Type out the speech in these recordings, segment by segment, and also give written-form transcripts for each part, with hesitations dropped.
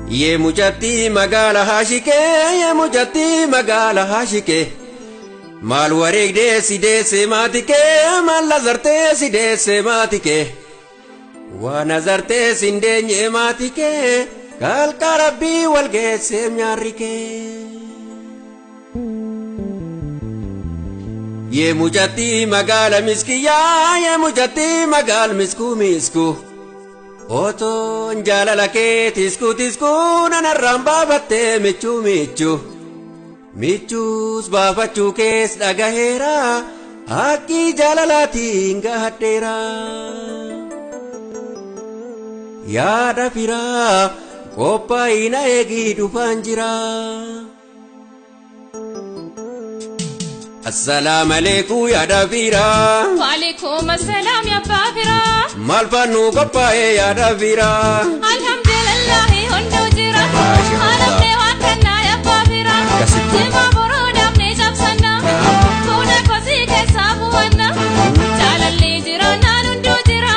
Ye mujatti magala hashike, ye mujatti magala hashike. Mal wareegde side sematike, mal lazarte side sematike. Wa nazarte sinde nyematike, kal karabi walge semyarike. Ye mujatti magala miskiya, ye mujatti magal misku misku. Oto njalala ke tisku nanarraan baafattee michu michus baafachuu kees dhagaheera akki jaalalaatiin gahadheera yaada firaa qophaa'ina eegii dhufaan jira. Assalamu alaikum ya Davira. Wa alaikum assalam ya Babira. Malfanu koppae ya Davira. Alhamdulillah hundu jira. Alamne wakana ya Babira. Jima buruda apne jabsana. Kuna kosi ke sabuana. Jalalle jira nanundu jira.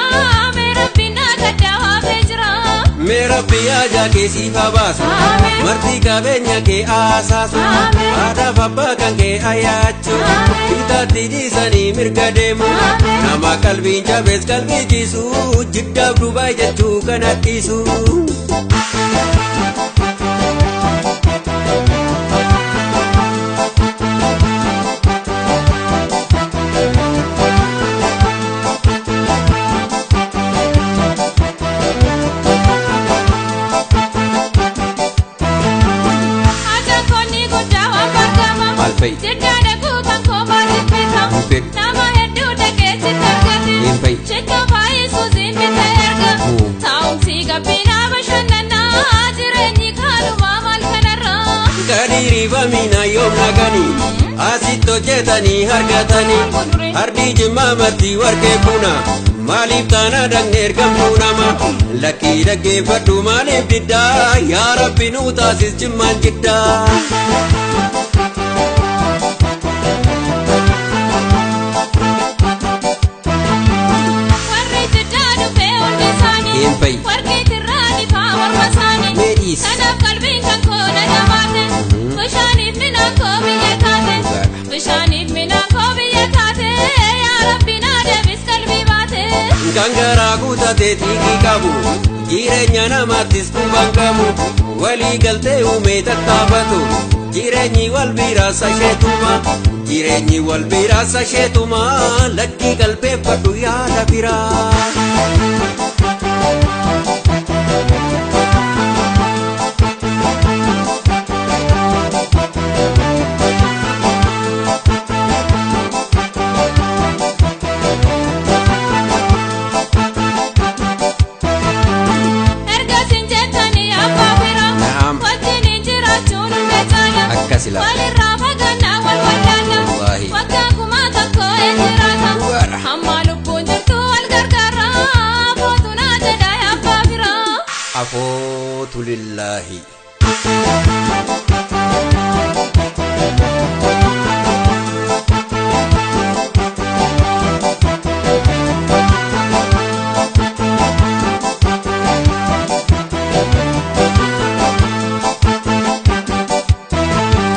Mera bina kadawa bejra. Mera biya jake sifa basu. Marti kabenya ke asasu. Ada baba kan ke ayachu. Kita tiji sani mirgademu. Nama kalbin jabes kalbi jisu. Jidda Dubai jatu kana isu. Jidda daku kan koma jipita. Nama heddu dake sitargati. Chekka bai suzin bita erga. Taung si gabina bashanana. Jireenyi kanuma mal kanarra. Kadiri famina yom nagani. Asitto jetani hargatani. Hardi jimma mati warke puna. Malif tana dang ergamnu nama. Laki dage faddu malif didda. Ya Rabbi nu tasis jimman jidda. Warke tirani fa warmasani. Kanaf kalbin kan kona jamate. Bishanif minan ko biye taate. Bishanif minan ko biye taate. Ya Rabbi na devis kalbi baate. Gangara guutate tiki qabu. Jireenya namaattis kubbaan qabu. Walii galtee uume tattaafatu. Jireenyi wal biraasa isheetuma. Jireenyi wal biraasa isheetuma. Lakkii qalbeeffadhu yaada biraa. Walirraa fagaannaa wal wallaalna. Waggaa kumaa tokko eenjiraata. Hamma lubbuun jirtu wal gargaarra. Afootu naa jedha abbaa biraa. Afootu lillahi.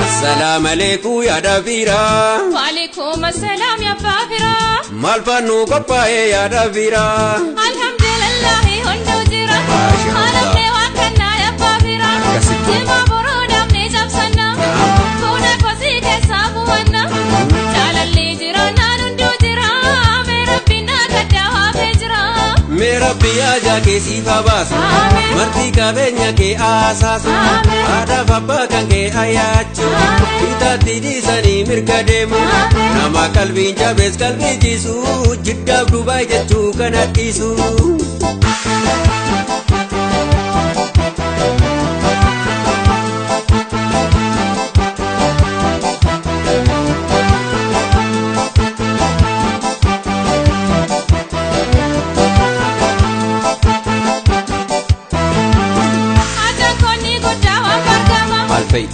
Assalamu alaikum ya Davira. Wa alaikum assalam ya Babira. Malfanu koppae ya Davira. Alhamdulillah hundu jira. Alamne wakana ya Babira. Jima buruda apne jabsana. Kuna kosi ke sabuana. Jalalle jira nanundu jira. Mera bina kadawa bejra. Mera biya jake sifa basu. Marti kabenya ke asasu. Ada baba kan ke ayachu. Kita tiji sani mirgademu. Nama kalbin jabes kalbi jisu. Jidda Dubai jatu kana isu.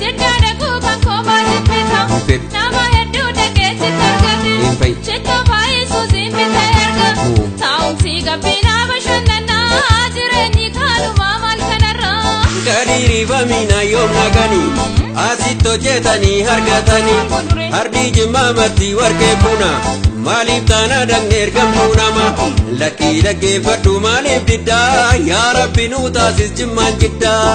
Jidda daku kan koma jipita. Nama heddu dake sitargati. Chekka bai suzin bita erga. Taung si gabina bashan. Hindiriifamina yoom naqanii asitti hojjetanii argatanii hardii jimmaa marti warqee buna maaliif taana dhaqne ergamtuu nama lakkii dhaggeeffadhu maaliif diddaa yaa rabbi nuu taasis jimmaan jiddaa.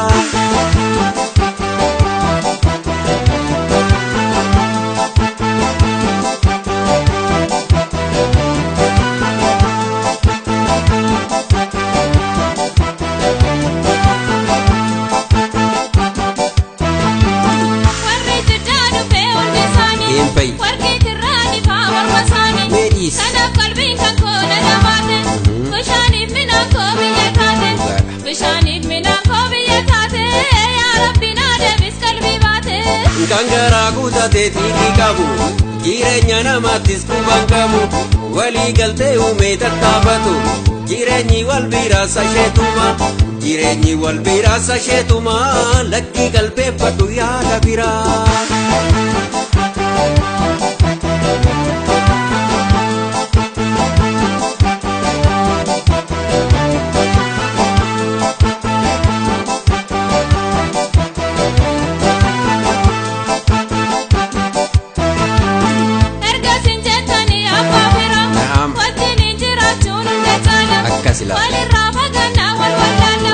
Kanaaf qalbiin kan koona dhabaate bishaaniif midhaan koo biyya taate bishaaniif midhaan koo biyya taate yaa rabbi naa deebis qalbii baate. Kan garaa guutatee xiiqii qabu jireenya namaattis quban qabu walii galtee uumee tattaafatu jireenyi wal biraasa sheetuma jireenyi wal biraasa sheetuma lakkii qalbeeffadhu yaada biraa. Walirraa fagaannaa wal wallaalla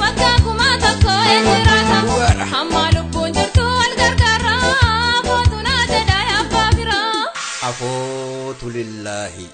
bakka kumaa tokko eenjiraata hamma lubbuun jirtu wal gargaara afootu naa jedha abbaa biraa. Afootu lillahi.